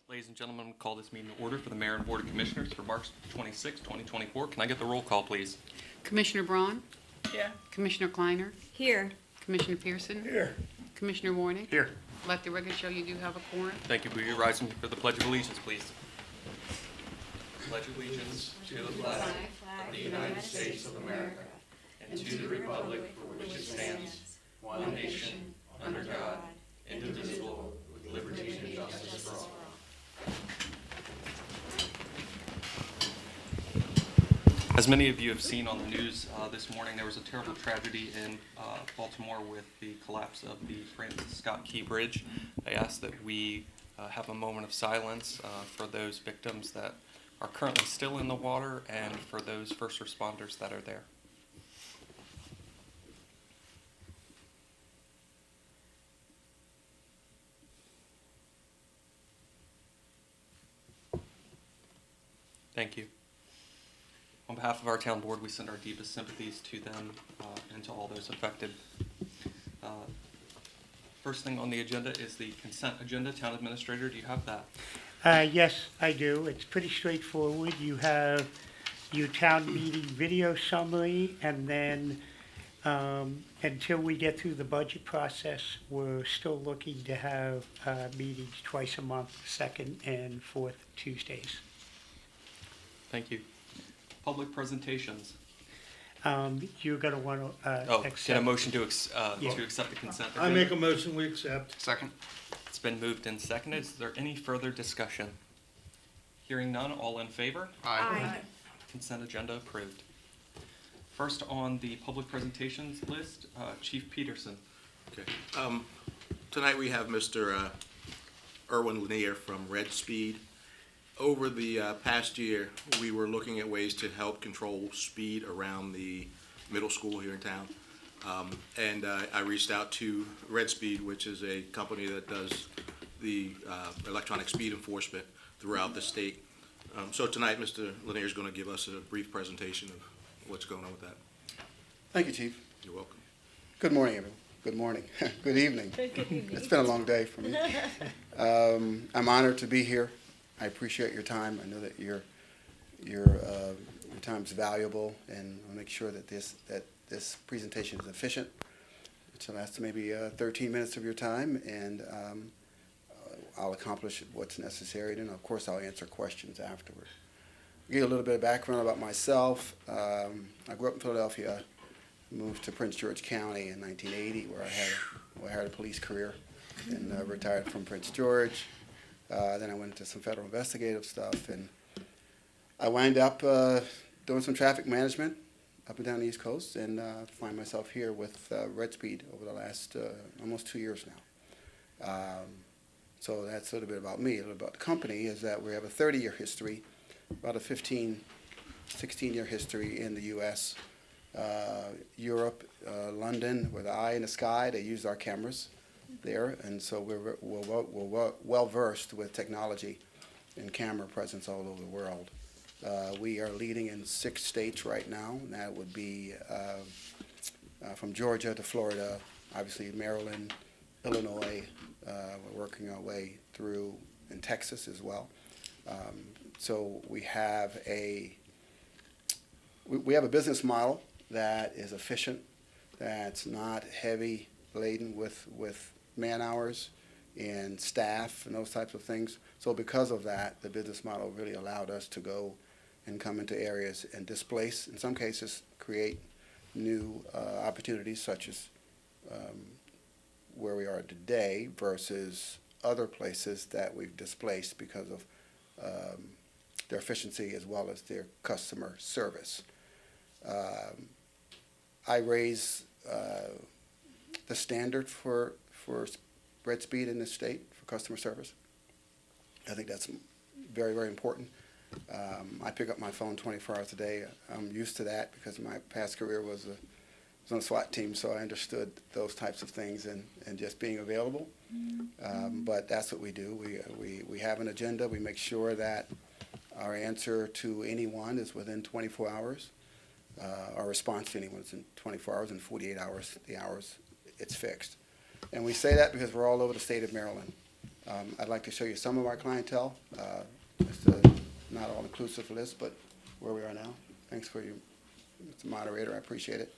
Ladies and gentlemen, call this meeting to order for the Mayor and Board of Commissioners for March 26, 2024. Can I get the roll call, please? Commissioner Braun? Here. Commissioner Kleiner? Here. Commissioner Pearson? Here. Commissioner Warnick? Here. Let the record show you do have a quorum. Thank you. Will you rise for the Pledge of Allegiance, please? Pledge allegiance to the flag of the United States of America and to the republic for which it stands, one nation, under God, indivisible, with liberty and justice for all. As many of you have seen on the news this morning, there was a terrible tragedy in Baltimore with the collapse of the Francis Scott Key Bridge. I ask that we have a moment of silence for those victims that are currently still in the water and for those first responders that are there. Thank you. On behalf of our town board, we send our deepest sympathies to them and to all those affected. First thing on the agenda is the consent agenda. Town Administrator, do you have that? Yes, I do. It's pretty straightforward. You have your town meeting video summary, and then until we get through the budget process, we're still looking to have meetings twice a month, second and fourth Tuesdays. Thank you. Public presentations. You're going to want to Get a accept. motion to Yeah. accept the consent I agenda. make a motion, we accept. Second. It's been moved and seconded. Is there any further discussion? Hearing none, all in favor? Aye. Consent agenda approved. First on the public presentations list, Chief Peterson. Okay. Tonight we have Mr. Erwin Lanier from Red Speed. Over the past year, we were looking at ways to help control speed around the middle school here in town. And I reached out to Red Speed, which is a company that does the electronic speed enforcement throughout the state. So tonight, Mr. Lanier is going to give us a brief presentation of what's going on with that. Thank you, Chief. You're welcome. Good morning, everyone. Good morning. Good evening. It's been a long day for me. I'm honored to be here. I appreciate your time. I know that your time's valuable, and I'll make sure that this presentation is efficient. So that's maybe 13 minutes of your time, and I'll accomplish what's necessary. And of course, I'll answer questions afterward. I'll give you a little bit of background about myself. I grew up in Philadelphia. Moved to Prince George County in 1980, where I had a police career, and retired from Prince George. Then I went into some federal investigative stuff, and I wind up doing some traffic management up and down the East Coast, and find myself here with Red Speed over the last almost 2 years now. So that's a little bit about me. A little about the company is that we have a 30-year history, about a 16-year history in the U.S., Europe, London, with the eye in the sky. They use our cameras there, and so we're well versed with technology and camera presence all over the world. We are leading in 6 states right now, and that would be from Georgia to Florida, obviously Maryland, Illinois. We're working our way through in Texas as well. So we have a business model that is efficient, that's not heavy laden with man hours and staff and those types of things. So because of that, the business model really allowed us to go and come into areas and displace, in some cases, create new opportunities, such as where we are today versus other places that we've displaced because of their efficiency as well as their customer service. I raise the standard for Red Speed in this state for customer service. I think that's very, very important. I pick up my phone 24 hours a day. I'm used to that because my past career was on a SWAT team, so I understood those types of things and just being available. But that's what we do. We have an agenda. We make sure that our answer to anyone is within 24 hours. Our response to anyone is in 24 hours and 48 hours. The hours, it's fixed. And we say that because we're all over the state of Maryland. I'd like to show you some of our clientele. It's a not all-inclusive list, but where we are now. Thanks for you, Mr. Moderator. I appreciate it.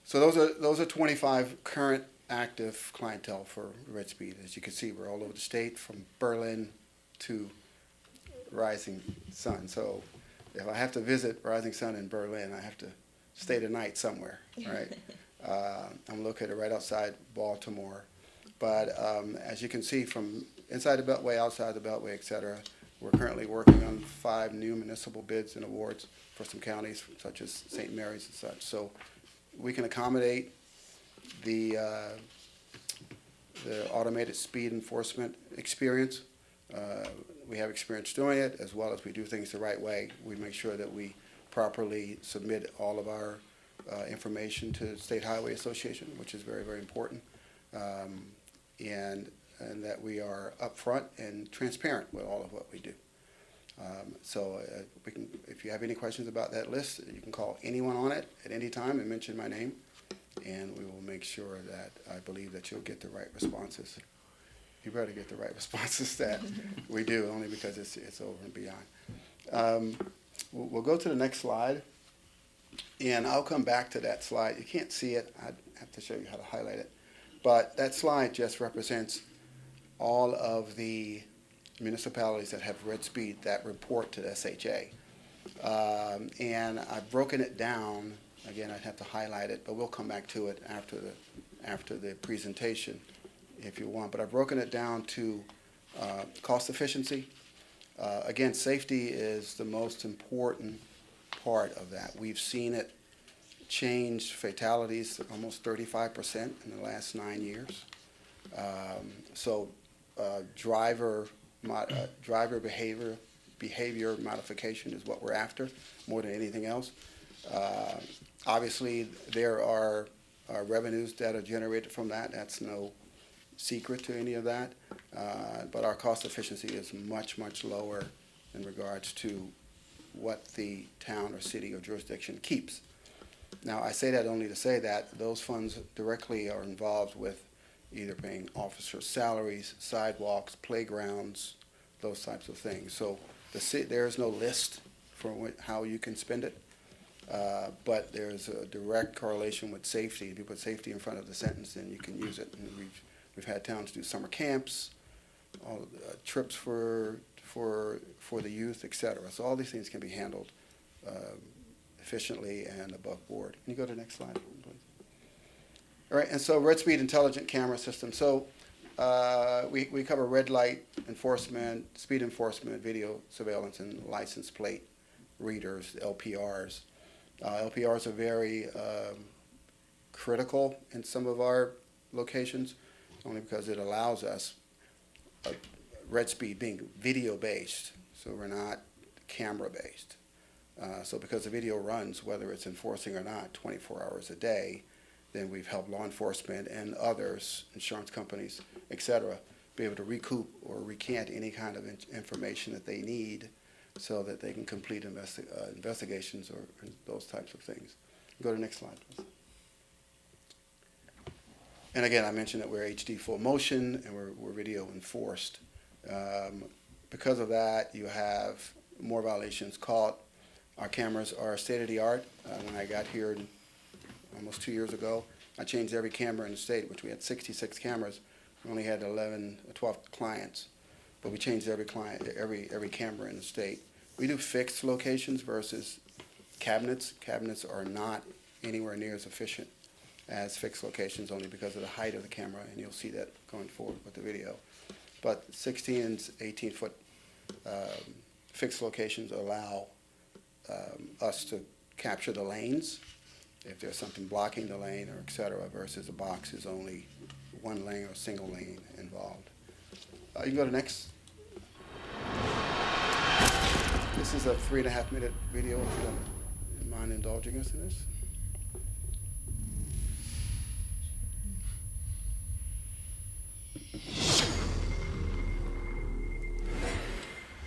So those are 25 current active clientele for Red Speed. As you can see, we're all over the state, from Berlin to Rising Sun. So if I have to visit Rising Sun in Berlin, I have to stay the night somewhere, right? I'm located right outside Baltimore. But as you can see, from inside the Beltway, outside the Beltway, et cetera, we're currently working on 5 new municipal bids and awards for some counties, such as St. Mary's and such. So we can accommodate the automated speed enforcement experience. We have experience doing it, as well as we do things the right way. We make sure that we properly submit all of our information to the State Highway Association, which is very, very important, and that we are upfront and transparent with all of what we do. So we can, if you have any questions about that list, you can call anyone on it at any time and mention my name, and we will make sure that I believe that you'll get the right responses. You better get the right responses that we do, only because it's over and beyond. We'll go to the next slide, and I'll come back to that slide. You can't see it. I have to show you how to highlight it. But that slide just represents all of the municipalities that have Red Speed that report to the SHA. And I've broken it down. Again, I'd have to highlight it, but we'll come back to it after the presentation if you want. But I've broken it down to cost efficiency. Again, safety is the most important part of that. We've seen it change fatalities almost 35% in the last 9 years. So driver behavior modification is what we're after more than anything else. Obviously, there are revenues that are generated from that. That's no secret to any of that. But our cost efficiency is much, much lower in regards to what the town or city or jurisdiction keeps. Now, I say that only to say that those funds directly are involved with either paying officers' salaries, sidewalks, playgrounds, those types of things. So there is no list for how you can spend it, but there's a direct correlation with safety. If you put safety in front of the sentence, then you can use it. And we've had towns do summer camps, all trips for the youth, et cetera. So all these things can be handled efficiently and above board. Can you go to the next slide, please? All right, and so Red Speed Intelligent Camera System. So we cover red light enforcement, speed enforcement, video surveillance, and license plate readers, LPRs. LPRs are very critical in some of our locations, only because it allows us, Red Speed being video-based, so we're not camera-based. So because the video runs, whether it's enforcing or not, 24 hours a day, then we've helped law enforcement and others, insurance companies, et cetera, be able to recoup or recant any kind of information that they need so that they can complete investigations or those types of things. Go to the next slide, please. And again, I mentioned that we're HD full motion and we're video enforced. Because of that, you have more violations caught. Our cameras are state-of-the-art. When I got here almost 2 years ago, I changed every camera in the state, which we had 66 cameras. We only had 12 clients, but we changed every camera in the state. We do fixed locations versus cabinets. Cabinets are not anywhere near as efficient as fixed locations, only because of the height of the camera, and you'll see that going forward with the video. But 16 and 18-foot fixed locations allow us to capture the lanes if there's something blocking the lane or et cetera, versus a box is only one lane or single lane involved. You can go to next. This is a 3.5-minute video, if you don't mind indulging us in this.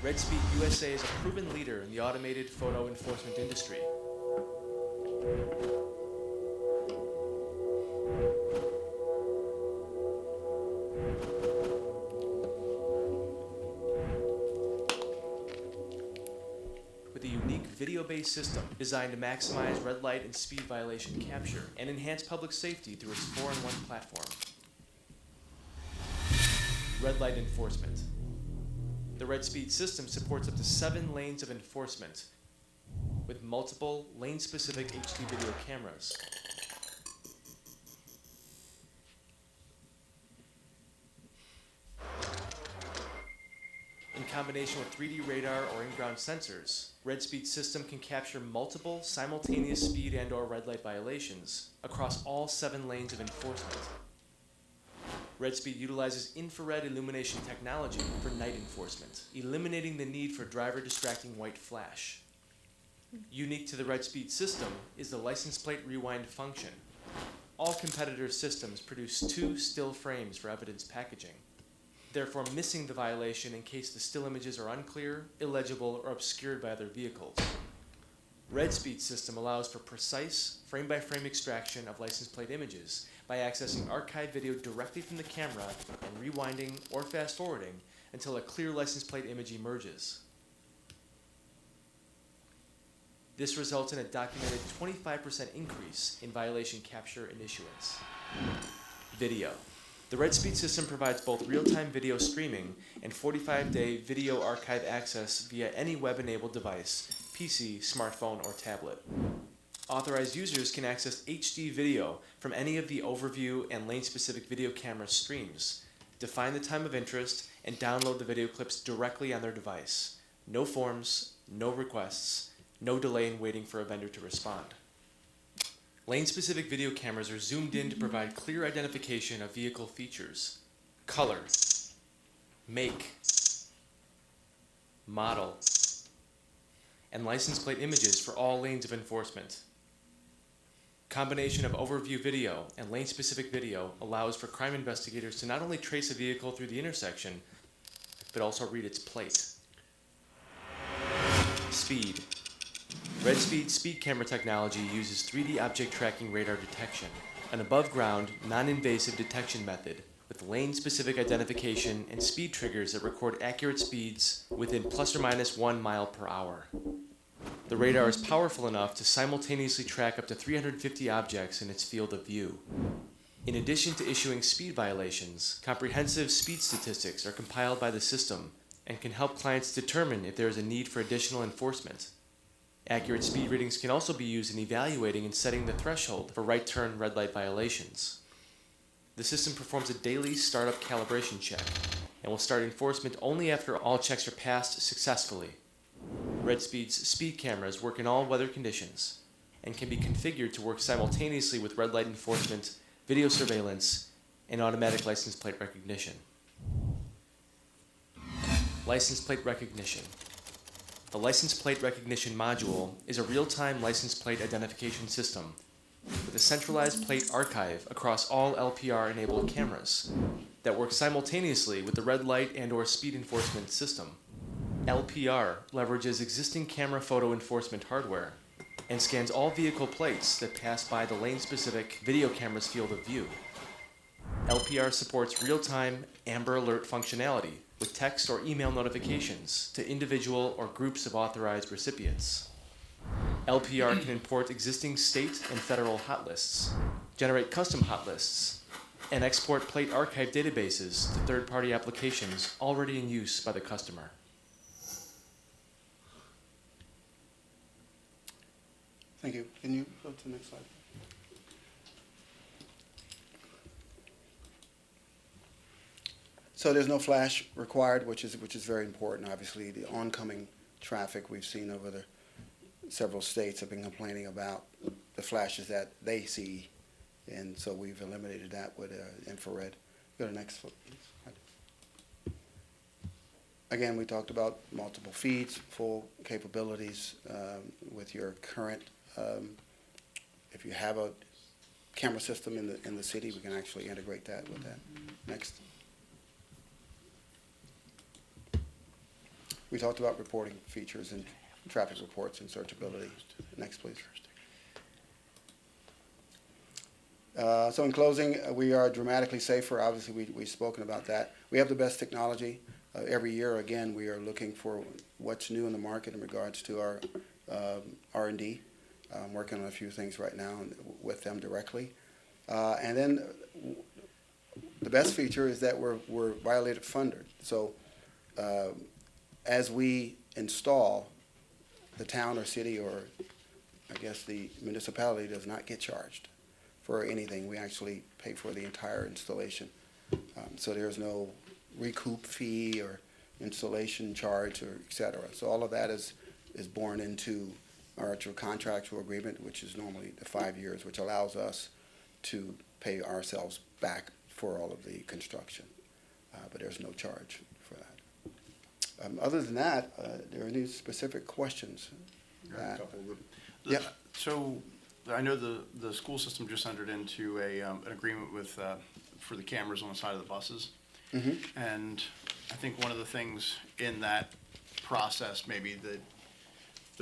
Red Speed USA is a proven leader in the automated photo enforcement industry. video-based system designed to maximize red light and speed violation capture and enhance public safety through its 4-in-1 platform. Red light enforcement. The RedSpeed system supports up to 7 lanes of enforcement with multiple lane-specific HD video cameras. In combination with 3D radar or in-ground sensors, RedSpeed's system can capture multiple simultaneous speed and/or red light violations across all 7 lanes of enforcement. RedSpeed utilizes infrared illumination technology for night enforcement, eliminating the need for driver-distracting white flash. Unique to the RedSpeed system is the license plate rewind function. All competitor systems produce 2 still frames for evidence packaging, therefore missing the violation in case the still images are unclear, illegible, or obscured by other vehicles. RedSpeed's system allows for precise frame-by-frame extraction of license plate images by accessing archived video directly from the camera and rewinding or fast-forwarding until a clear license plate image emerges. This results in a documented 25% increase in violation capture and issuance. Video. The RedSpeed system provides both real-time video streaming and 45-day video archive access via any web-enabled device, PC, smartphone, or tablet. Authorized users can access HD video from any of the overview and lane-specific video camera streams, define the time of interest, and download the video clips directly on their device. No forms, no requests, no delay in waiting for a vendor to respond. Lane-specific video cameras are zoomed in to provide clear identification of vehicle features, color, make, model, and license plate images for all lanes of enforcement. Combination of overview video and lane-specific video allows for crime investigators to not only trace a vehicle through the intersection, but also read its plate. Speed. RedSpeed speed camera technology uses 3D object tracking radar detection, an above-ground, non-invasive detection method with lane-specific identification and speed triggers that record accurate speeds within plus or minus 1 mile per hour. The radar is powerful enough to simultaneously track up to 350 objects in its field of view. In addition to issuing speed violations, comprehensive speed statistics are compiled by the system and can help clients determine if there is a need for additional enforcement. Accurate speed readings can also be used in evaluating and setting the threshold for right turn red light violations. The system performs a daily startup calibration check and will start enforcement only after all checks are passed successfully. RedSpeed's speed cameras work in all weather conditions and can be configured to work simultaneously with red light enforcement, video surveillance, and automatic license plate recognition. License plate recognition. The license plate recognition module is a real-time license plate identification system with a centralized plate archive across all LPR-enabled cameras that works simultaneously with the red light and/or speed enforcement system. LPR leverages existing camera photo enforcement hardware and scans all vehicle plates that pass by the lane-specific video camera's field of view. LPR supports real-time Amber Alert functionality with text or email notifications to individual or groups of authorized recipients. LPR can import existing state and federal hot lists, generate custom hot lists, and export plate archive databases to third-party applications already in use by the customer. Thank you. Can you go to the next slide? So there's no flash required, which is very important. Obviously, the oncoming traffic we've seen over the several states have been complaining about the flashes that they see, and so we've eliminated that with infrared. Go to the next slide. Again, we talked about multiple feeds, full capabilities with your current. If you have a camera system in the city, we can actually integrate that with that. Next. We talked about reporting features and traffic reports and searchability. Next, please. So in closing, we are dramatically safer. Obviously, we've spoken about that. We have the best technology. Every year, again, we are looking for what's new in the market in regards to our R&D. I'm working on a few things right now with them directly. And then the best feature is that we're violated funded. So as we install, the town or city or I guess the municipality does not get charged for anything. We actually pay for the entire installation. So there's no recoup fee or installation charge or et cetera. So all of that is borne into our actual contractual agreement, which is normally the 5 years, which allows us to pay ourselves back for all of the construction. But there's no charge for that. Other than that, there are any specific questions? A couple of them. Yeah. So I know the school system just entered into an agreement with, for the cameras on the side of the buses. Mhm. And I think one of the things in that process, maybe the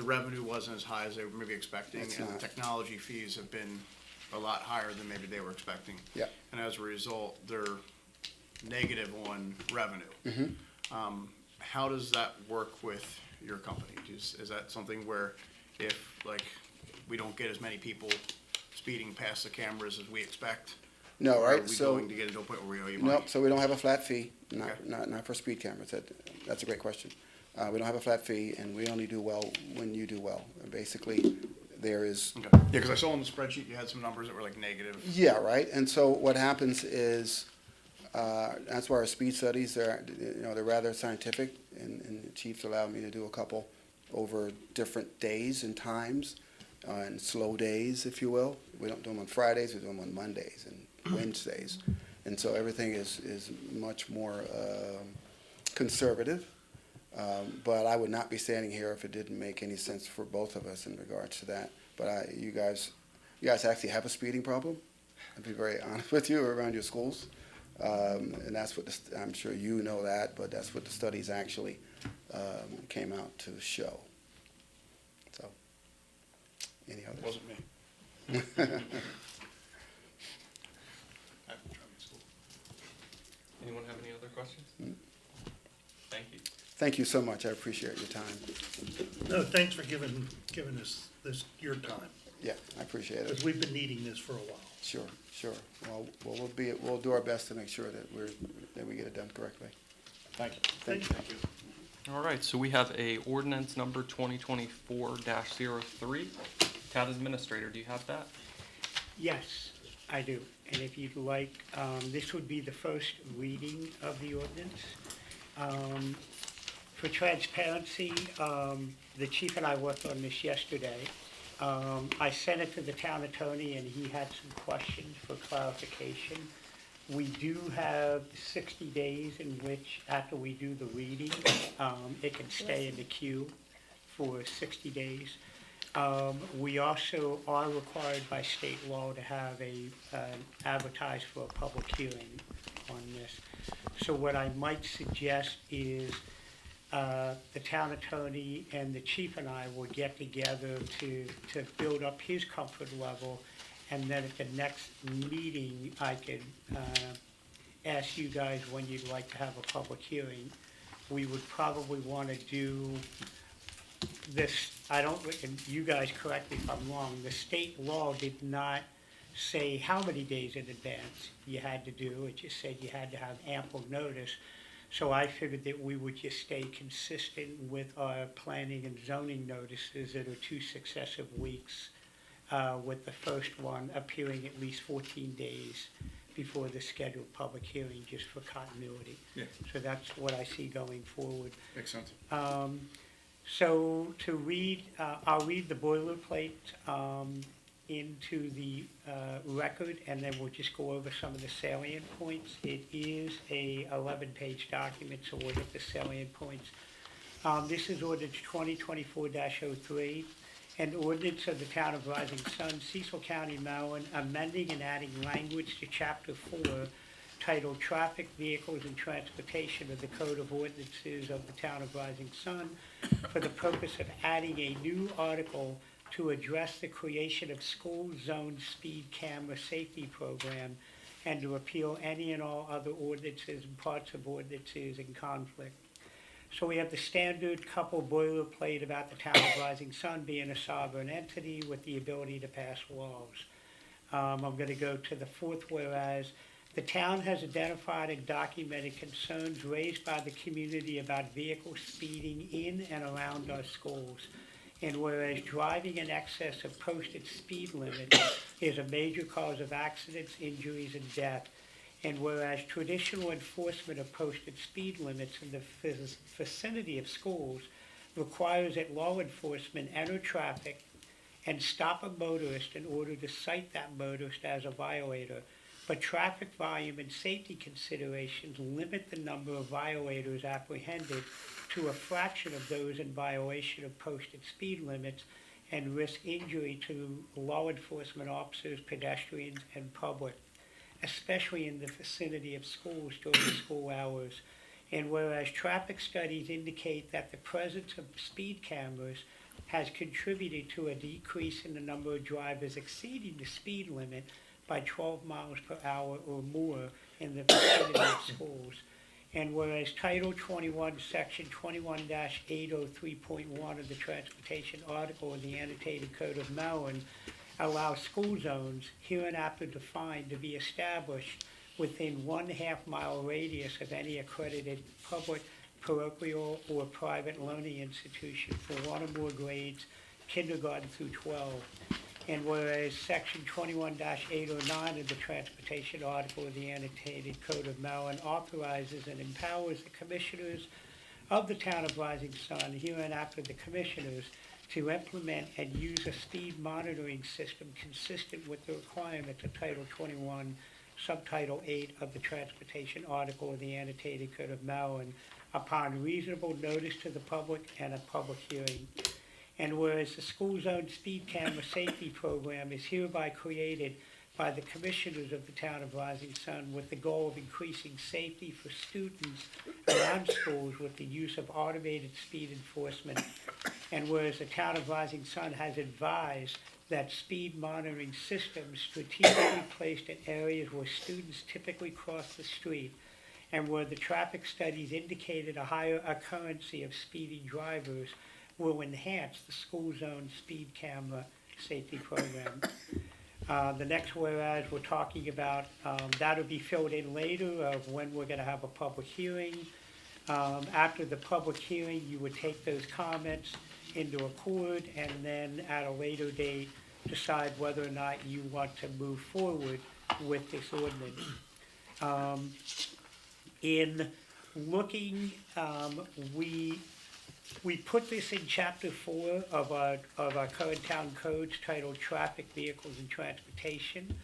revenue wasn't as high as they were maybe expecting. It's And the not. technology fees have been a lot higher than maybe they were expecting. Yeah. And as a result, they're negative on revenue. Mhm. How does that work with your company? Is that something where if, like, we don't get as many people speeding past the cameras as we expect? No, or right? Are we So- going to get into a point where we owe you money? No, so we don't have a flat fee, Okay. not for speed cameras. That's a great question. We don't have a flat fee, and we only do well when you do well. Basically, there is, Okay. Yeah, because I saw on the spreadsheet you had some numbers that were like negative. yeah, right? And so what happens is, that's why our speed studies are, they're rather scientific, and the chiefs allowed me to do a couple over different days and times, and slow days, if you will. We don't do them on Fridays, we do them on Mondays and Wednesdays. And so everything is much more conservative. But I would not be standing here if it didn't make any sense for both of us in regards to that. But you guys actually have a speeding problem. I'll be very honest with you around your schools. And that's what, I'm sure you know that, but that's what the studies actually came out to show. So, any others? Wasn't me. Anyone have any other questions? Thank you. Thank you so much. I appreciate your time. No, thanks for giving us your time, Yeah, I appreciate because it. we've been needing this for a while. Sure. Well, we'll do our best to make sure that we get it done correctly. Thank you. Thank you. All right, so we have a ordinance number 2024-03. Town Administrator, do you have that? Yes, I do. And if you'd like, this would be the first reading of the ordinance. For transparency, the chief and I worked on this yesterday. I sent it to the town attorney, and he had some questions for clarification. We do have 60 days in which, after we do the reading, it can stay in the queue for 60 days. We also are required by state law to have advertise for a public hearing on this. So what I might suggest is the town attorney and the chief and I will get together to build up his comfort level, and then at the next meeting, I could ask you guys when you'd like to have a public hearing. We would probably want to do this, and you guys correct me if I'm wrong, the state law did not say how many days in advance you had to do, it just said you had to have ample notice. So I figured that we would just stay consistent with our planning and zoning notices that are 2 successive weeks, with the first one appearing at least 14 days before the scheduled public hearing, just for continuity. Yeah. So that's what I see going forward. Makes sense. So to read, I'll read the boilerplate into the record, and then we'll just go over some of the salient points. It is a 11-page document, so we'll hit the salient points. This is ordinance 2024-03, an ordinance of the Town of Rising Sun, Cecil County, Maryland, amending and adding language to Chapter 4 titled Traffic, Vehicles, and Transportation of the Code of Ordinances of the Town of Rising Sun for the purpose of adding a new article to address the creation of school zone speed camera safety program and to repeal any and all other ordinances and parts of ordinances in conflict. So we have the standard couple boilerplate about the town of Rising Sun being a sovereign entity with the ability to pass laws. I'm gonna go to the fourth whereas. The town has identified and documented concerns raised by the community about vehicle speeding in and around our schools. And whereas driving in excess of posted speed limits is a major cause of accidents, injuries, and death. And whereas traditional enforcement of posted speed limits in the vicinity of schools requires that law enforcement enter traffic and stop a motorist in order to cite that motorist as a violator. But traffic volume and safety considerations limit the number of violators apprehended to a fraction of those in violation of posted speed limits and risk injury to law enforcement officers, pedestrians, and public, especially in the vicinity of schools during school hours. And whereas traffic studies indicate that the presence of speed cameras has contributed to a decrease in the number of drivers exceeding the speed limit by 12 miles per hour or more in the vicinity of schools. And whereas Title 21, Section 21-803.1 of the Transportation Article of the Annotated Code of Maryland allows school zones, hereinafter defined, to be established within 1/2 mile radius of any accredited public, parochial, or private learning institution for one or more grades, kindergarten through 12. And whereas Section 21-809 of the Transportation Article of the Annotated Code of Maryland authorizes and empowers the commissioners of the town of Rising Sun, hereinafter the commissioners, to implement and use a speed monitoring system consistent with the requirements of Title 21, Subtitle 8 of the Transportation Article of the Annotated Code of Maryland upon reasonable notice to the public and a public hearing. And whereas the school zone speed camera safety program is hereby created by the commissioners of the town of Rising Sun with the goal of increasing safety for students around schools with the use of automated speed enforcement. And whereas the town of Rising Sun has advised that speed monitoring systems strategically placed in areas where students typically cross the street and where the traffic studies indicated a higher occurrence of speeding drivers will enhance the school zone speed camera safety program. The next whereas we're talking about, that'll be filled in later of when we're gonna have a public hearing. After the public hearing, you would take those comments into accord and then at a later date, decide whether or not you want to move forward with this ordinance. In looking, we put this in chapter 4 of our current town codes titled Traffic, Vehicles, and Transportation.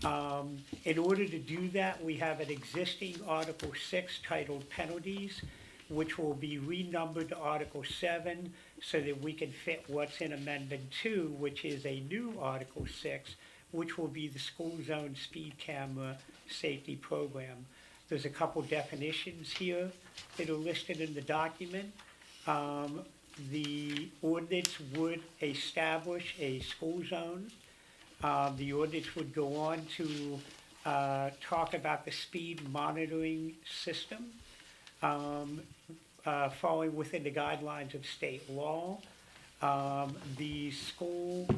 In order to do that, we have an existing Article 6 titled Penalties, which will be renumbered to Article 7 so that we can fit what's in Amendment 2, which is a new Article 6, which will be the school zone speed camera safety program. There's a couple definitions here that are listed in the document. The ordinance would establish a school zone. The ordinance would go on to talk about the speed monitoring system, falling within the guidelines of state law. The school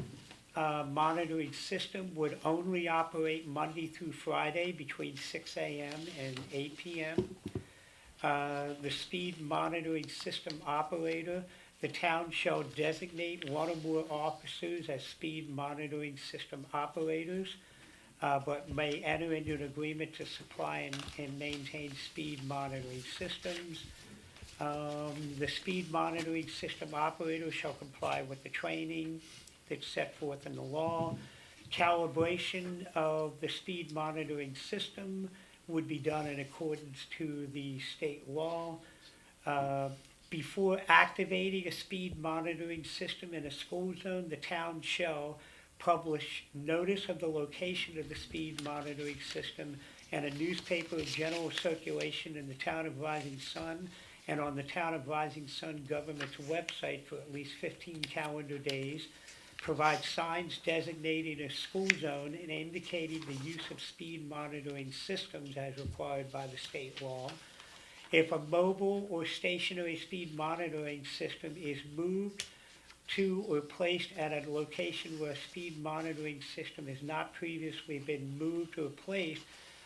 monitoring system would only operate Monday through Friday between 6 a.m. and 8 p.m. The speed monitoring system operator, the town shall designate one or more officers as speed monitoring system operators, but may enter into an agreement to supply and maintain speed monitoring systems. The speed monitoring system operator shall comply with the training that's set forth in the law. Calibration of the speed monitoring system would be done in accordance to the state law. Before activating a speed monitoring system in a school zone, the town shall publish notice of the location of the speed monitoring system and a newspaper of general circulation in the town of Rising Sun and on the town of Rising Sun government's website for at least 15 calendar days. Provide signs designating a school zone and indicating the use of speed monitoring systems as required by the state law. if a mobile or stationary speed monitoring system is moved to or placed at a location where a speed monitoring system has not previously been moved or placed,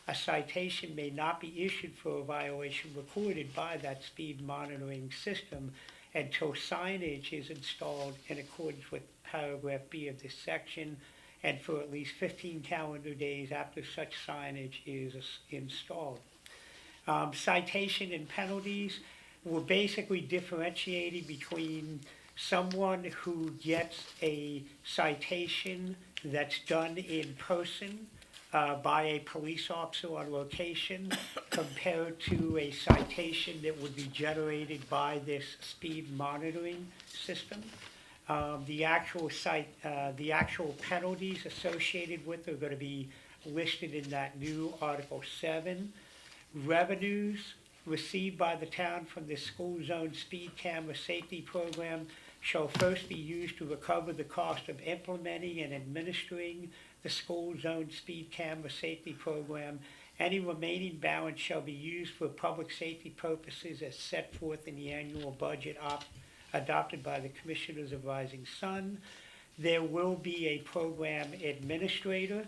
a citation may not be issued for a violation recorded by that speed monitoring system until signage is installed in accordance with paragraph B of this section, and for at least 15 calendar days after such signage is installed. Citation and penalties, we're basically differentiating between someone who gets a citation that's done in person by a police officer on location compared to a citation that would be generated by this speed monitoring system. The actual penalties associated with are going to be listed in that new Article 7. Revenues received by the town from the school zone speed camera safety program shall first be used to recover the cost of implementing and administering the school zone speed camera safety program. Any remaining balance shall be used for public safety purposes as set forth in the annual budget adopted by the Commissioners of Rising Sun. There will be a program administrator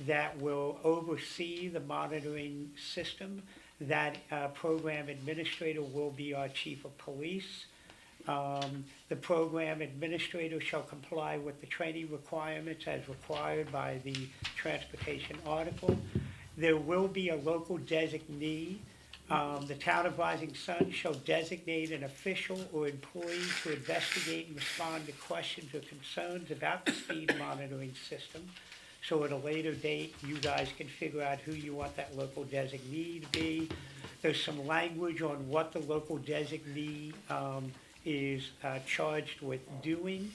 that will oversee the monitoring system. That program administrator will be our chief of police. The program administrator shall comply with the training requirements as required by the transportation article. There will be a local designee. The town of Rising Sun shall designate an official or employee to investigate and respond to questions or concerns about the speed monitoring system. So at a later date, you guys can figure out who you want that local designee to be. There's some language on what the local designee is charged with doing.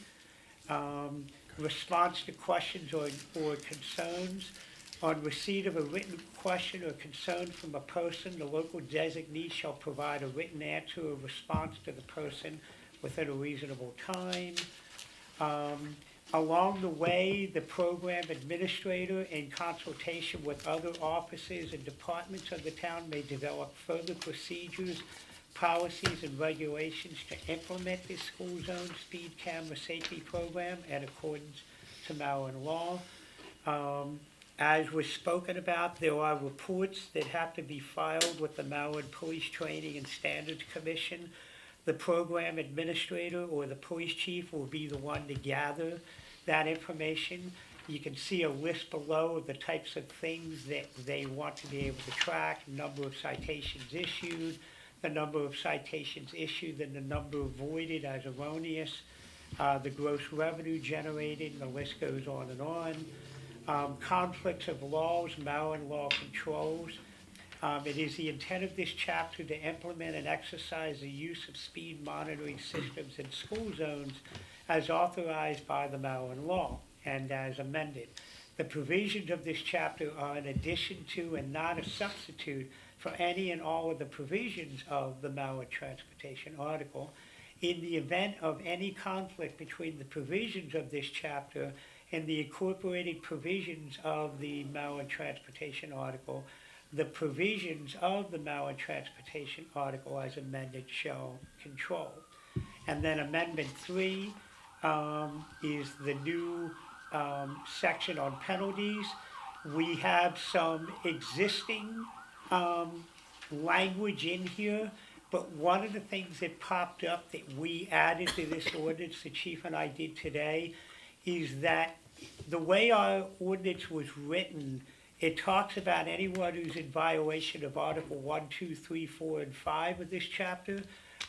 Response to questions or concerns. On receipt of a written question or concern from a person, the local designee shall provide a written answer or response to the person within a reasonable time. Along the way, the program administrator, in consultation with other offices and departments of the town, may develop further procedures, policies, and regulations to implement this school zone speed camera safety program in accordance to Maryland law. As was spoken about, there are reports that have to be filed with the Maryland Police Training and Standards Commission. The program administrator or the police chief will be the one to gather that information. You can see a list below of the types of things that they want to be able to track: number of citations issued, the number of citations issued, and the number voided as erroneous, the gross revenue generated, and the list goes on and on. Conflicts of laws, Maryland law controls. It is the intent of this chapter to implement and exercise the use of speed monitoring systems in school zones as authorized by the Maryland law and as amended. The provisions of this chapter are in addition to and not a substitute for any and all of the provisions of the Maryland Transportation Article. In the event of any conflict between the provisions of this chapter and the incorporated provisions of the Maryland Transportation Article, the provisions of the Maryland Transportation Article as amended shall control. And then Amendment 3 is the new section on penalties. We have some existing language in here, but one of the things that popped up that we added to this ordinance, the chief and I did today, is that the way our ordinance was written, it talks about anyone who's in violation of Article 1, 2, 3, 4, and 5 of this chapter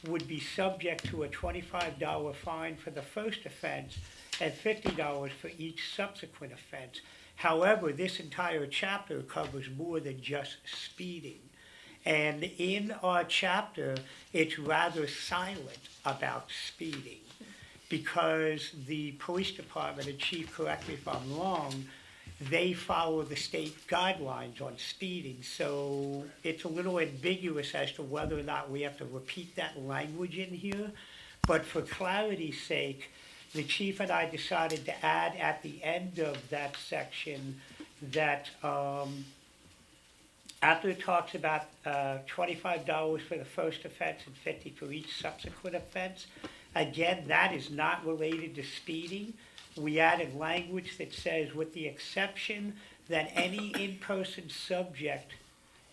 would be subject to a $25 fine for the first offense and $50 for each subsequent offense. However, this entire chapter covers more than just speeding. And in our chapter, it's rather silent about speeding, because the police department, and chief, correct me if I'm wrong, they follow the state guidelines on speeding. So it's a little ambiguous as to whether or not we have to repeat that language in here. But for clarity's sake, the chief and I decided to add at the end of that section that after it talks about $25 for the first offense and 50 for each subsequent offense, again, that is not related to speeding. We added language that says, with the exception that any in-person subject,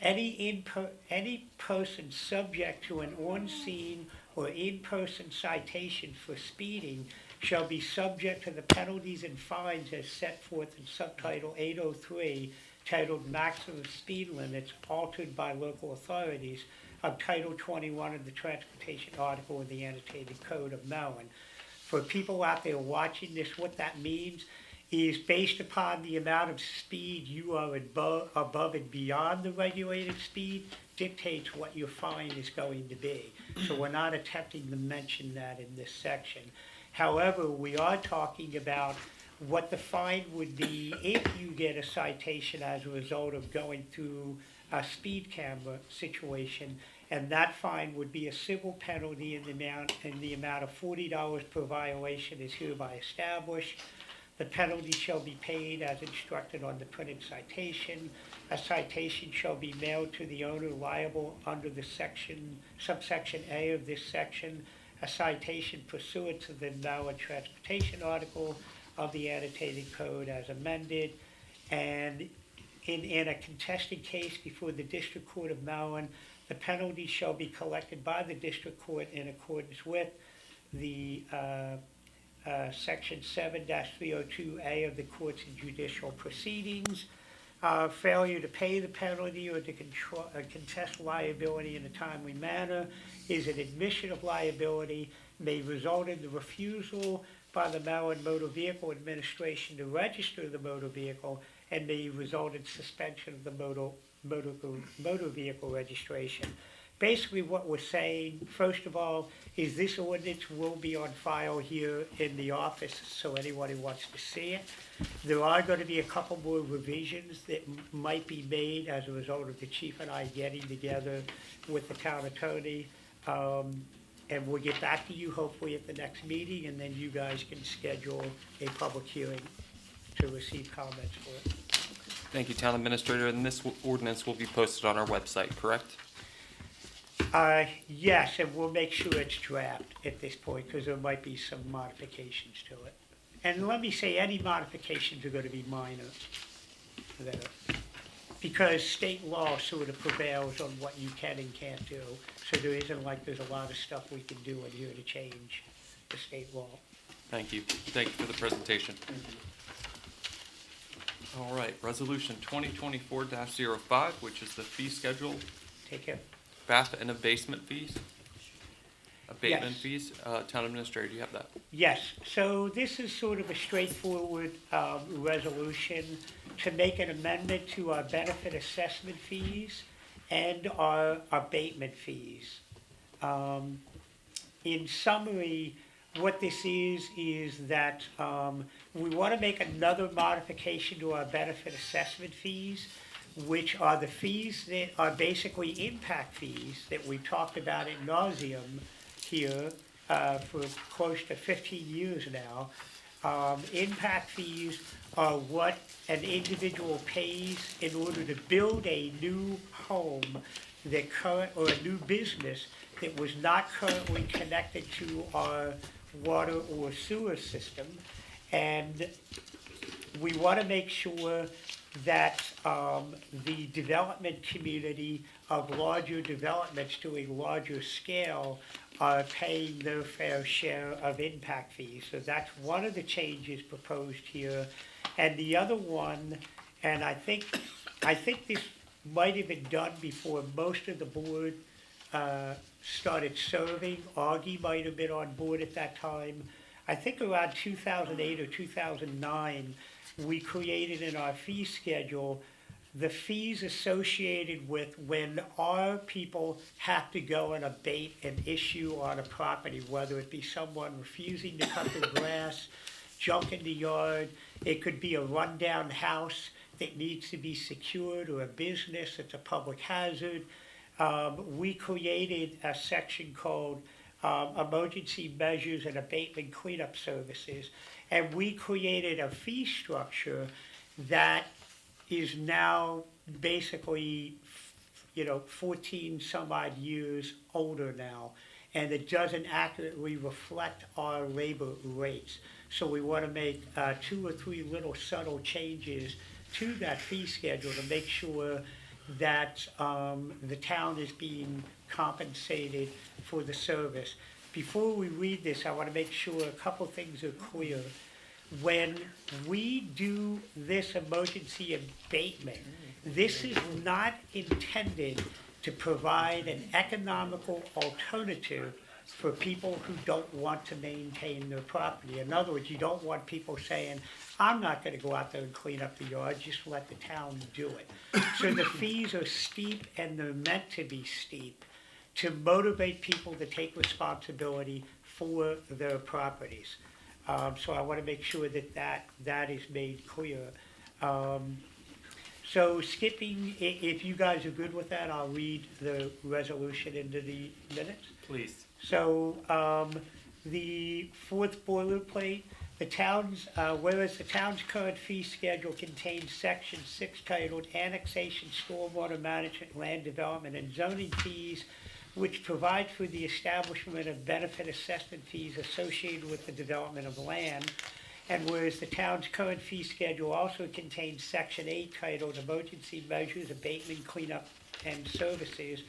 any person subject to an on-scene or in-person citation for speeding shall be subject to the penalties and fines as set forth in subtitle 803, titled Maximum Speed Limits altered by local authorities of Title 21 of the Transportation Article of the Annotated Code of Maryland. For people out there watching this, what that means is based upon the amount of speed you are above and beyond the regulated speed dictates what your fine is going to be. So we're not attempting to mention that in this section. However, we are talking about what the fine would be if you get a citation as a result of going through a speed camera situation, and that fine would be a civil penalty in the amount of $40 per violation is hereby established. The penalty shall be paid as instructed on the printed citation. A citation shall be mailed to the owner liable under the subsection A of this section. A citation pursuant to the Maryland Transportation Article of the Annotated Code as amended. And in a contested case before the District Court of Maryland, the penalty shall be collected by the District Court in accordance with the Section 7-302A of the Courts and Judicial Proceedings. Failure to pay the penalty or to contest liability in a timely manner is an admission of liability, may result in the refusal by the Maryland Motor Vehicle Administration to register the motor vehicle, and may result in suspension of the motor vehicle registration. Basically what we're saying, first of all, is this ordinance will be on file here in the office, so anyone who wants to see it. There are going to be a couple more revisions that might be made as a result of the chief and I getting together with the town attorney. And we'll get back to you hopefully at the next meeting, and then you guys can schedule a public hearing to receive comments for it. Thank you, Town Administrator, and this ordinance will be posted on our website, correct? Yes, and we'll make sure it's draft at this point, because there might be some modifications to it. And let me say, any modifications are going to be minor there, because state law sort of prevails on what you can and can't do. So there isn't like there's a lot of stuff we can do in here to change the state law. Thank you. Thank you for the presentation. All right, Resolution 2024-05, which is the fee schedule, Take care. BAF and abatement fees. Abatement Yes. fees. Town Administrator, do you have that? Yes, so this is sort of a straightforward resolution to make an amendment to our benefit assessment fees and our abatement fees. In summary, what this is that we want to make another modification to our benefit assessment fees, which are the fees that are basically impact fees that we've talked about ad nauseum here for close to 15 years now. Impact fees are what an individual pays in order to build a new home or a new business that was not currently connected to our water or sewer system. And we want to make sure that the development community of larger developments to a larger scale are paying their fair share of impact fees. So that's one of the changes proposed here. And the other one, and I think this might have been done before most of the board started serving. Augie might have been on board at that time. I think around 2008 or 2009, we created in our fee schedule the fees associated with when our people have to go and abate an issue on a property, whether it be someone refusing to cut the grass, junk in the yard, it could be a rundown house that needs to be secured, or a business that's a public hazard. We created a section called Emergency Measures and Abatement Cleanup Services, and we created a fee structure that is now basically, 14 some odd years older now, and it doesn't accurately reflect our labor rates. So we want to make 2 or 3 little subtle changes to that fee schedule to make sure that the town is being compensated for the service. Before we read this, I want to make sure a couple things are clear. When we do this emergency abatement, this is not intended to provide an economical alternative for people who don't want to maintain their property. In other words, you don't want people saying, I'm not gonna go out there and clean up the yard, just let the town do it. So the fees are steep, and they're meant to be steep to motivate people to take responsibility for their properties. So I wanna make sure that is made clear. So skipping, if you guys are good with that, I'll read the resolution into the minutes. Please. So, the fourth boilerplate, whereas the town's current fee schedule contains section 6 titled Annexation, Stormwater Management, Land Development, and Zoning Fees, which provide for the establishment of benefit assessment fees associated with the development of land. And whereas the town's current fee schedule also contains section 8 titled Emergency Measures, Abatement, Cleanup, and Services,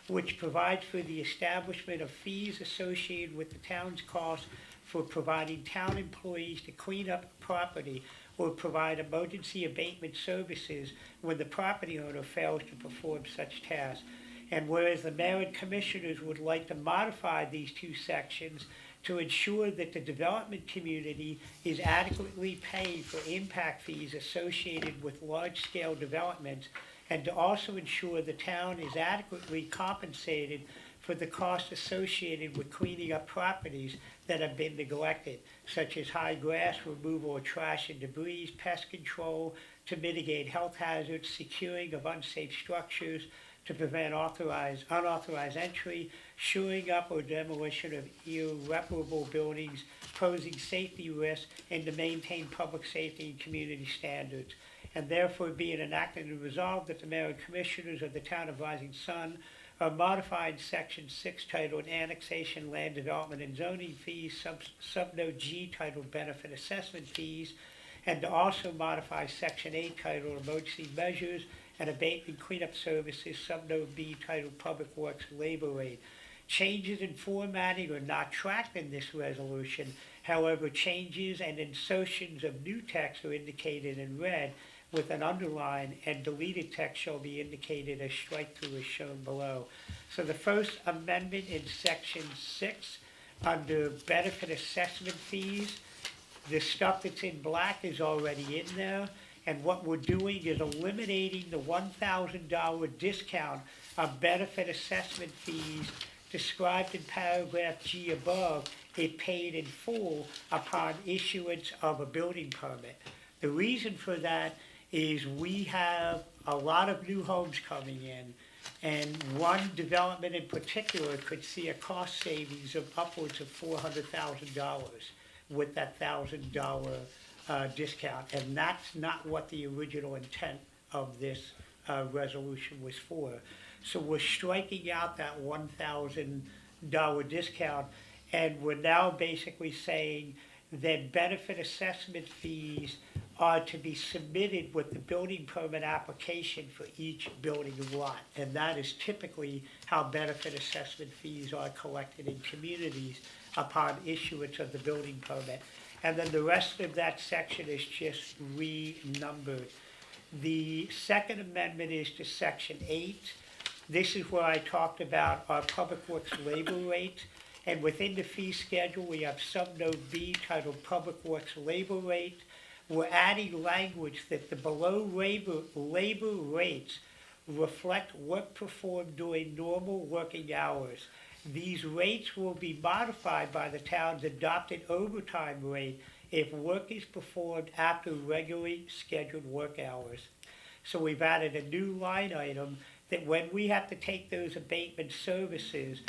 which provides for the establishment of fees associated with the town's costs for providing town employees to clean up property or provide emergency abatement services when the property owner fails to perform such tasks. And whereas the mayor and commissioners would like to modify these 2 sections to ensure that the development community is adequately paid for impact fees associated with large-scale developments, and to also ensure the town is adequately compensated for the costs associated with cleaning up properties that have been neglected, such as high grass removal of trash and debris, pest control, to mitigate health hazards, securing of unsafe structures, to prevent unauthorized entry, shoring up or demolition of irreparable buildings posing safety risks, and to maintain public safety and community standards. And therefore be it enacted and resolved that the mayor and commissioners of the town of Rising Sun are modifying section 6 titled Annexation, Land Development, and Zoning Fees, subnote G titled Benefit Assessment Fees, and to also modify section 8 titled Emergency Measures and Abatement Cleanup Services, subnote B titled Public Works Labor Rate. Changes in formatting are not tracked in this resolution. However, changes and insertions of new text are indicated in red with an underline, and deleted text shall be indicated as strike-through as shown below. So the first amendment in section 6, under benefit assessment fees, the stuff that's in black is already in there, and what we're doing is eliminating the $1,000 discount of benefit assessment fees described in paragraph G above, if paid in full upon issuance of a building permit. The reason for that is we have a lot of new homes coming in, and one development in particular could see a cost savings of upwards of $400,000 with that $1,000 discount, and that's not what the original intent of this resolution was for. So we're striking out that $1,000 discount, and we're now basically saying that benefit assessment fees are to be submitted with the building permit application for each building lot. And that is typically how benefit assessment fees are collected in communities upon issuance of the building permit. And then the rest of that section is just renumbered. The second amendment is to section 8. This is where I talked about our public works labor rate. And within the fee schedule, we have subnote B titled Public Works Labor Rate. We're adding language that the below labor rates reflect work performed during normal working hours. These rates will be modified by the town's adopted overtime rate if work is performed after regularly scheduled work hours. So we've added a new line item that when we have to take those abatement services,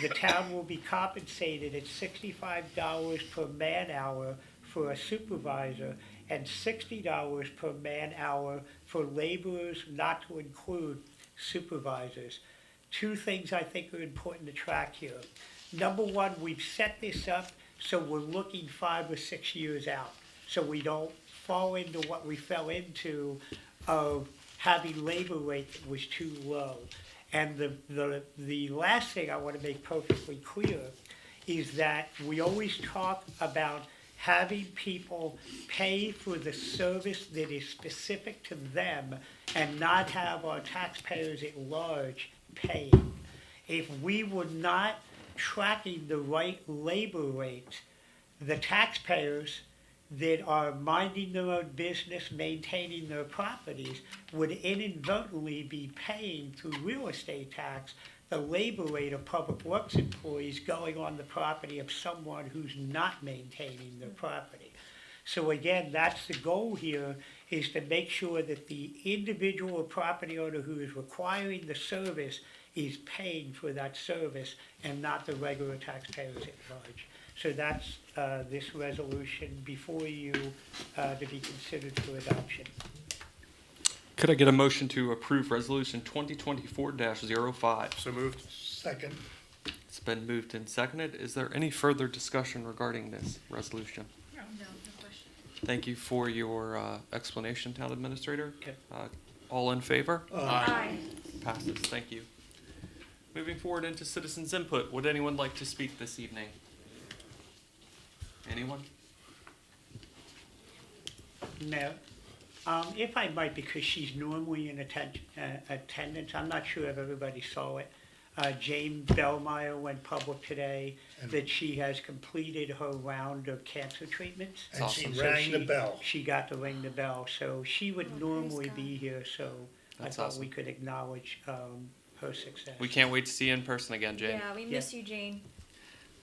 the town will be compensated at $65 per man hour for a supervisor and $60 per man-hour for laborers, not to include supervisors. Two things I think are important to track here. Number one, we've set this up so we're looking 5 or 6 years out, so we don't fall into what we fell into of having labor rate that was too low. And the last thing I want to make perfectly clear is that we always talk about having people pay for the service that is specific to them and not have our taxpayers at large paying. If we were not tracking the right labor rates, the taxpayers that are minding their own business, maintaining their properties, would inadvertently be paying through real estate tax the labor rate of public works employees going on the property of someone who's not maintaining their property. So again, that's the goal here, is to make sure that the individual property owner who is requiring the service is paying for that service and not the regular taxpayers at large. So that's this resolution before you to be considered for adoption. Could I get a motion to approve Resolution 2024-05? So moved. Second. It's been moved and seconded. Is there any further discussion regarding this resolution? No question. Thank you for your explanation, Town Administrator. Okay. All in favor? Aye. Passes. Thank you. Moving forward into citizens' input. Would anyone like to speak this evening? Anyone? No. If I might, because she's normally in attendance, I'm not sure if everybody saw it. Jane Bellmeyer went public today that she has completed her round of cancer treatments. And she awesome. rang the bell. She got to ring the bell, so she would Oh, praise normally God. be here, so I That's thought awesome. we could acknowledge her success. We can't wait to see you in person again, Jane. Yeah, we miss you, Jane.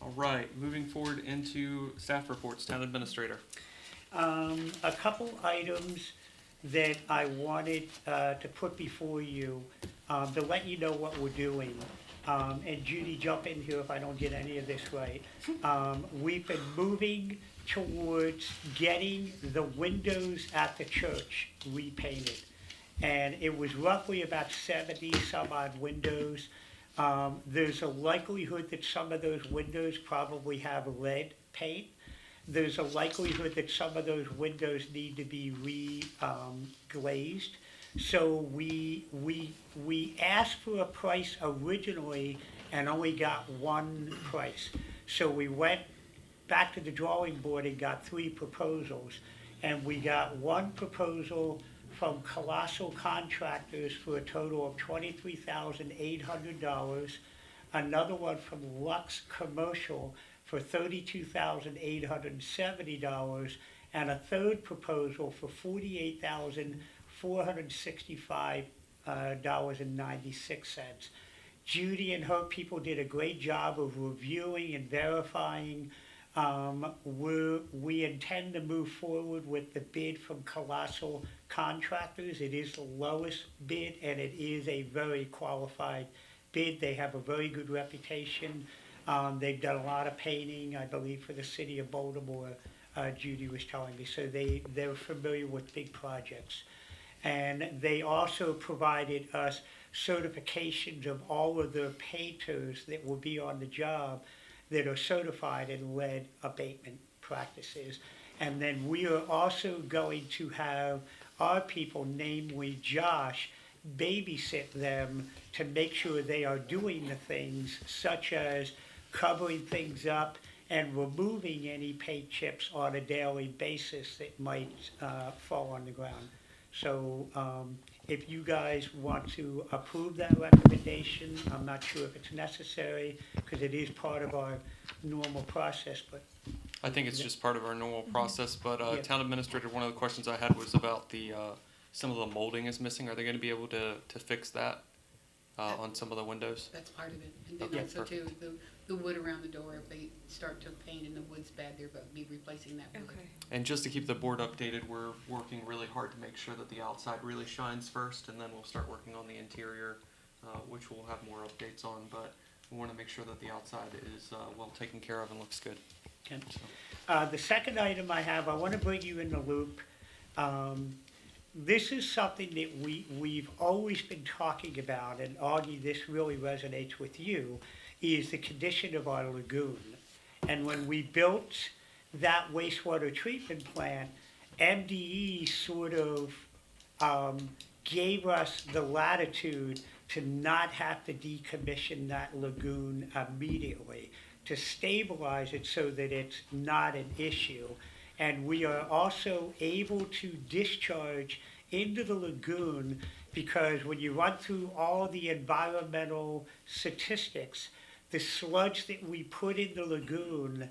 All right, moving forward into staff reports, Town Administrator. A couple items that I wanted to put before you to let you know what we're doing. And Judy, jump in here if I don't get any of this right. We've been moving towards getting the windows at the church repainted. And it was roughly about 70 some odd windows. There's a likelihood that some of those windows probably have lead paint. There's a likelihood that some of those windows need to be glazed. So we asked for a price originally and only got one price. So we went back to the drawing board and got 3 proposals. And we got one proposal from Colossal Contractors for a total of $23,800, another one from Lux Commercial for $32,870, and a third proposal for $48,465.96. Judy and her people did a great job of reviewing and verifying. We intend to move forward with the bid from Colossal Contractors. It is the lowest bid, and it is a very qualified bid. They have a very good reputation. They've done a lot of painting, I believe, for the city of Baltimore, Judy was telling me. So they're familiar with big projects. And they also provided us certifications of all of the painters that will be on the job that are certified in lead abatement practices. And then we are also going to have our people, namely Josh, babysit them to make sure they are doing the things such as covering things up and removing any paint chips on a daily basis that might fall on the ground. So if you guys want to approve that recommendation, I'm not sure if it's necessary because it is part of our normal process, but I think it's just part of our normal process, but Yeah. Town Administrator, one of the questions I had was about the, some of the molding is missing. Are they gonna be able to fix that on some of the windows? That's part of it. And Okay, then also too, perfect. the wood around the door, if they start to paint and the wood's bad, they'll be replacing that wood. Okay. And just to keep the board updated, we're working really hard to make sure that the outside really shines first, and then we'll start working on the interior, which we'll have more updates on, but we wanna make sure that the outside is well taken care of and looks good. Ken. The second item I have, I want to bring you in the loop. This is something that we've always been talking about, and Augie, this really resonates with you, is the condition of our lagoon. And when we built that wastewater treatment plant, MDE sort of gave us the latitude to not have to decommission that lagoon immediately, to stabilize it so that it's not an issue. And we are also able to discharge into the lagoon because when you run through all the environmental statistics, the sludge that we put in the lagoon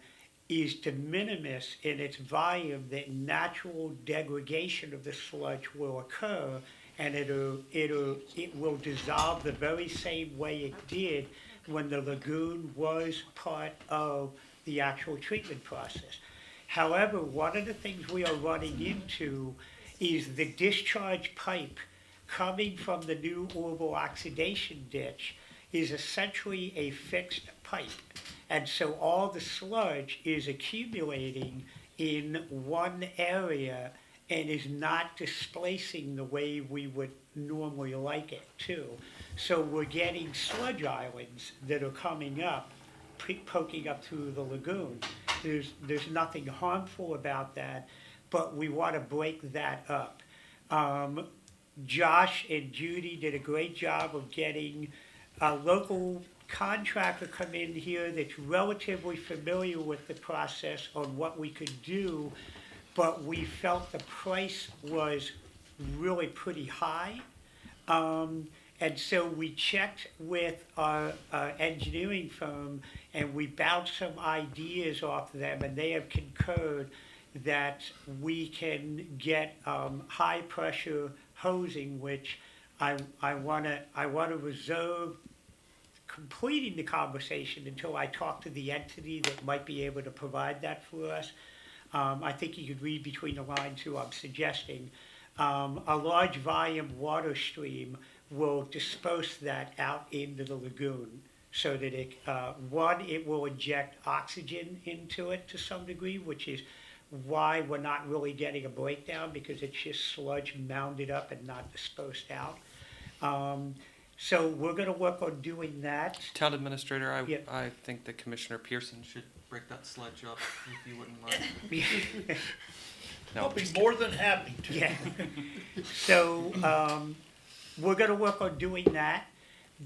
is de minimis in its volume, that natural degradation of the sludge will occur, and it will dissolve the very same way it did when the lagoon was part of the actual treatment process. However, one of the things we are running into is the discharge pipe coming from the new Orville oxidation ditch is essentially a fixed pipe. And so all the sludge is accumulating in one area and is not displacing the way we would normally like it to. So we're getting sludge islands that are coming up, poking up through the lagoon. There's nothing harmful about that, but we want to break that up. Josh and Judy did a great job of getting a local contractor come in here that's relatively familiar with the process on what we could do, but we felt the price was really pretty high. And so we checked with our engineering firm and we bounced some ideas off them, and they have concurred that we can get high pressure hosing, which I want to reserve completing the conversation until I talk to the entity that might be able to provide that for us. I think you could read between the lines who I'm suggesting. A large volume water stream will disperse that out into the lagoon so that it will inject oxygen into it to some degree, which is why we're not really getting a breakdown, because it's just sludge mounded up and not dispersed out. So we're going to work on doing that. Town Administrator, Yeah. I think that Commissioner Pearson should break that sludge up, if you wouldn't mind. No, I'll be more than happy to. Yeah. So we're going to work on doing that.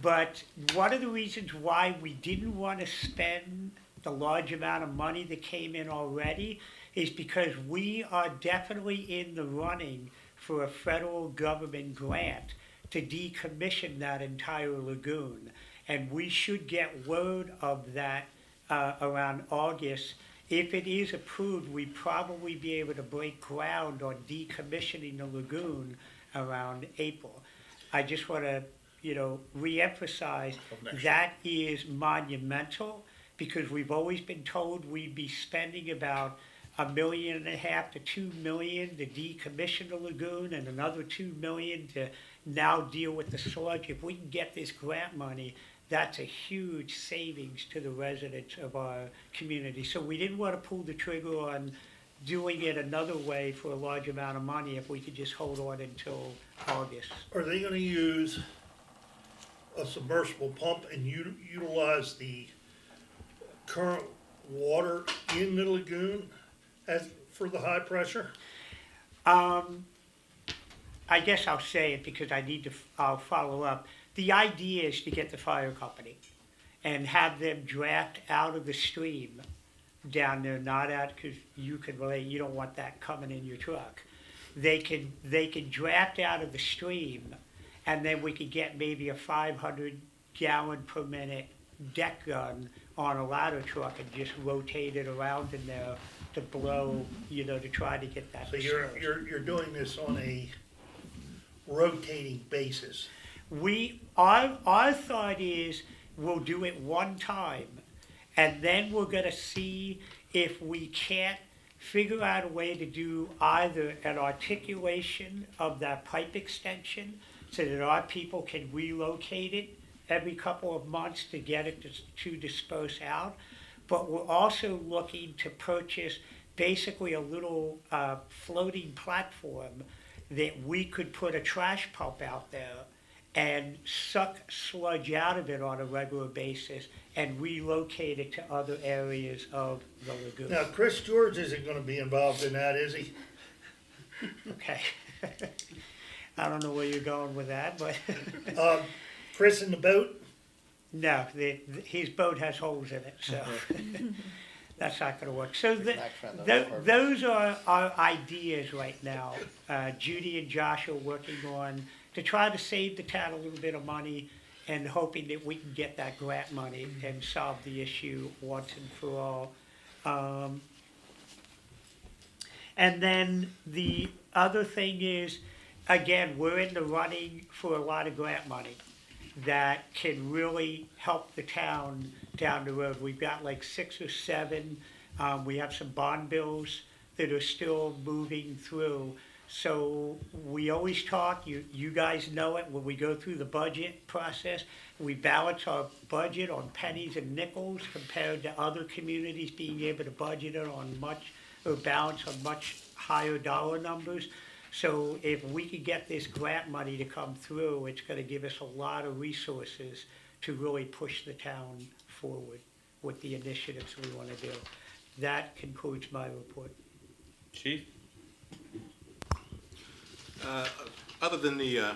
But one of the reasons why we didn't want to spend the large amount of money that came in already is because we are definitely in the running for a federal government grant to decommission that entire lagoon. And we should get word of that around August. If it is approved, we'd probably be able to break ground on decommissioning the lagoon around April. I just want to, reemphasize that is monumental, because we've always been told we'd be spending about $1.5 million to $2 million to decommission the lagoon, and another $2 million to now deal with the sludge. If we can get this grant money, that's a huge savings to the residents of our community. So we didn't want to pull the trigger on doing it another way for a large amount of money if we could just hold on until August. Are they gonna use a submersible pump and utilize the current water in the lagoon for the high pressure? I guess I'll say it because I'll follow up. The idea is to get the fire company and have them draft out of the stream down there, not out, because you can relate, you don't want that coming in your truck. They can draft out of the stream, and then we could get maybe a 500 gallon per minute deck gun on a ladder truck and just rotate it around in there to blow, to try to get that. So dispersed. you're doing this on a rotating basis. Our thought is we'll do it one time, and then we're gonna see if we can't figure out a way to do either an articulation of that pipe extension so that our people can relocate it every couple of months to get it to disperse out. but we're also looking to purchase basically a little floating platform that we could put a trash pump out there and suck sludge out of it on a regular basis and relocate it to other areas of the lagoon. Now, Chris George isn't gonna be involved in that, is he? Okay. I don't know where you're going with that, but Chris in the boat? no, his boat has holes in it, so that's not gonna work. So those are our ideas right now. Judy and Josh are working on to try to save the town a little bit of money and hoping that we can get that grant money and solve the issue once and for all. And then the other thing is, again, we're in the running for a lot of grant money that can really help the town down the road. We've got like 6 or 7. We have some bond bills that are still moving through. So we always talk, you guys know it, when we go through the budget process, we balance our budget on pennies and nickels compared to other communities being able to budget it on balance on much higher dollar numbers. So if we could get this grant money to come through, it's gonna give us a lot of resources to really push the town forward with the initiatives we wanna do. That concludes my report. Chief? Other than the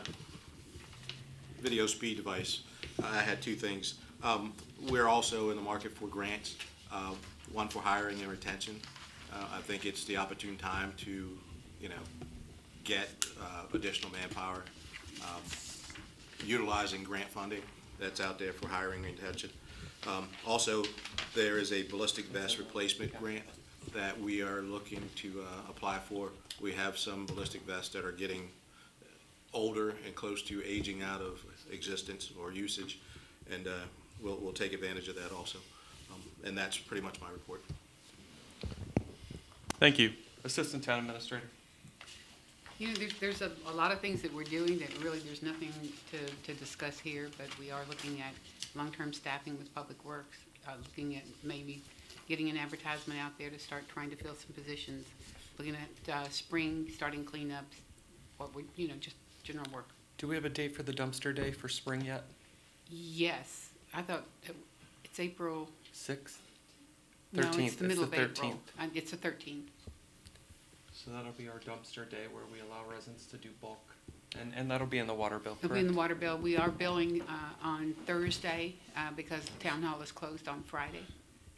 video speed device, I had 2 things. We're also in the market for grants, one for hiring and retention. I think it's the opportune time to, get additional manpower, utilizing grant funding that's out there for hiring and retention. Also, there is a ballistic vest replacement grant that we are looking to apply for. We have some ballistic vests that are getting older and close to aging out of existence or usage, and we'll take advantage of that also. And that's pretty much my report. Thank you. Assistant Town Administrator. There's a lot of things that we're doing that really there's nothing to discuss here, but we are looking at long-term staffing with Public Works, looking at maybe getting an advertisement out there to start trying to fill some positions, looking at spring, starting cleanups, just general work. Do we have a date for the dumpster day for spring yet? Yes, I thought it's April. 6th? No, 13th. it's the middle of the April. 13th. It's the 13th. So that'll be our dumpster day where we allow residents to do bulk. And that'll be in the water bill, It'll be in the correct? water bill. We are billing on Thursday because Town Hall is closed on Friday.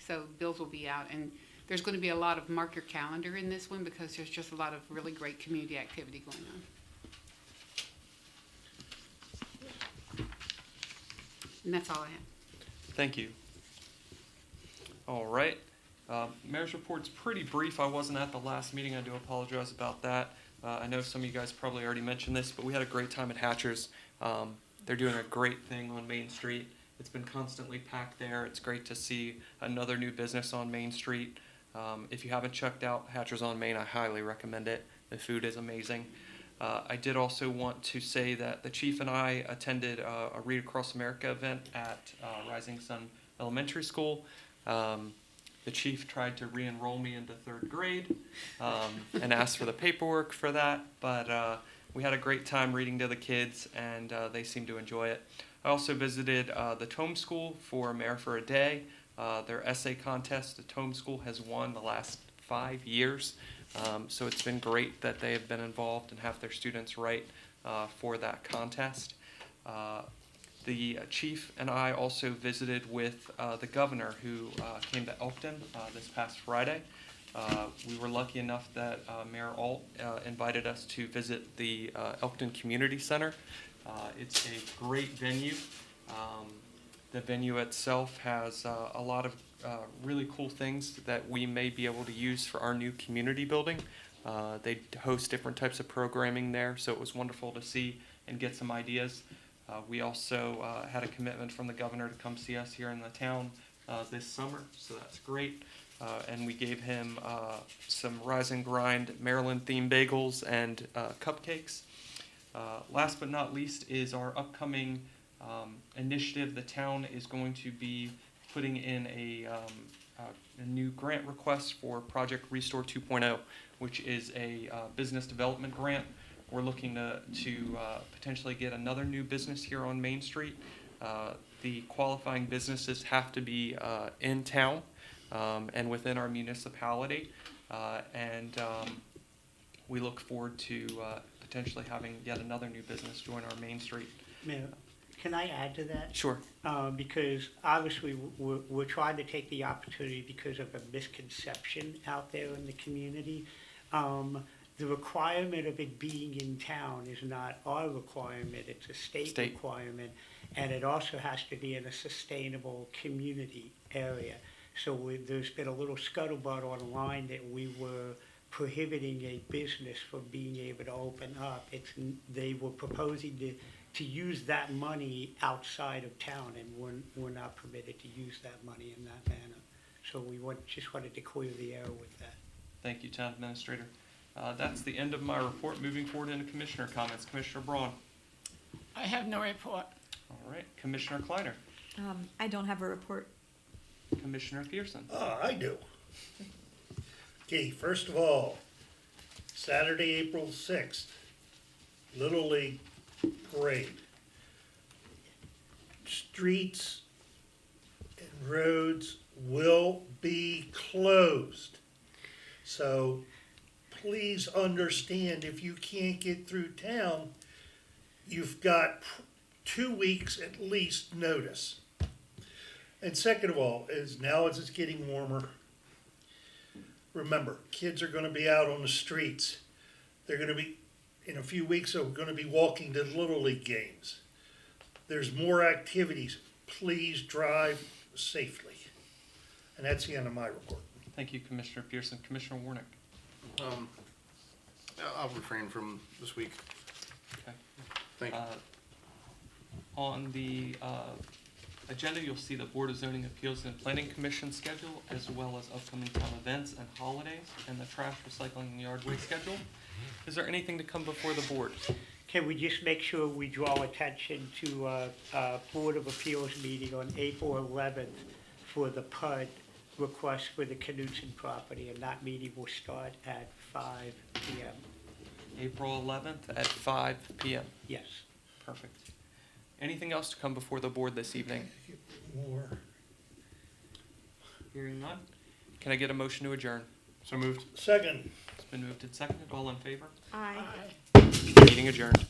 So bills will be out. And there's going to be a lot of mark your calendar in this one because there's just a lot of really great community activity going on. And that's all I have. Thank you. All right. Mayor's report's pretty brief. I wasn't at the last meeting. I do apologize about that. I know some of you guys probably already mentioned this, but we had a great time at Hatchers. They're doing a great thing on Main Street. It's been constantly packed there. It's great to see another new business on Main Street. If you haven't checked out Hatchers on Main, I highly recommend it. The food is amazing. I did also want to say that the chief and I attended a Read Across America event at Rising Sun Elementary School. The chief tried to re-enroll me into 3rd grade and asked for the paperwork for that, but we had a great time reading to the kids, and they seemed to enjoy it. I also visited the Tome School for Mayor for a Day. Their essay contest, the Tome School has won the last 5 years, so it's been great that they have been involved and have their students write for that contest. The chief and I also visited with the governor who came to Elkton this past Friday. We were lucky enough that Mayor Alt invited us to visit the Elkton Community Center. It's a great venue. The venue itself has a lot of really cool things that we may be able to use for our new community building. They host different types of programming there, so it was wonderful to see and get some ideas. We also had a commitment from the governor to come see us here in the town this summer, so that's great. And we gave him some Rise and Grind Maryland-themed bagels and cupcakes. Last but not least is our upcoming initiative. The town is going to be putting in a new grant request for Project Restore 2.0, which is a business development grant. We're looking to potentially get another new business here on Main Street. The qualifying businesses have to be in town and within our municipality. We look forward to potentially having yet another new business join our Main Street. Mayor, can I add to that? Sure. Because obviously we're trying to take the opportunity because of a misconception out there in the community. The requirement of it being in town is not our requirement, it's a state requirement. And it also has to be in a sustainable community area. So there's been a little scuttlebutt online that we were prohibiting a business from being able to open up. They were proposing to use that money outside of town, and we're not permitted to use that money in that manner. So just wanted to clear the air with that. Thank you, Town Administrator. That's the end of my report. Moving forward into Commissioner comments. Commissioner Braun. I have no report. All right. Commissioner Kleiner. I don't have a report. Commissioner Pearson. I do. Okay, first of all, Saturday, April 6th, Little League parade. Streets and roads will be closed. So please understand, if you can't get through town, you've got 2 weeks at least notice. And second of all, as it's getting warmer, remember, kids are gonna be out on the streets. They're gonna be, in a few weeks, they're gonna be walking to Little League games. There's more activities. Please drive safely. And that's the end of my report. Thank you, Commissioner Pearson. Commissioner Warnick. I'll refrain from this week. Okay. Thank you. On the agenda, you'll see the Board of Zoning Appeals and Planning Commission schedule, as well as upcoming town events and holidays, and the trash, recycling, and yard waste schedule. Is there anything to come before the board? Can we just make sure we draw attention to Board of Appeals meeting on April 11th for the PUD request for the Knutson property, and that meeting will start at 5 p.m. April 11th at 5 p.m. Yes. Perfect. Anything else to come before the board this evening? More. Hearing none. Can I get a motion to adjourn? So moved. Second. It's been moved and seconded. All in favor? Aye. Meeting adjourned.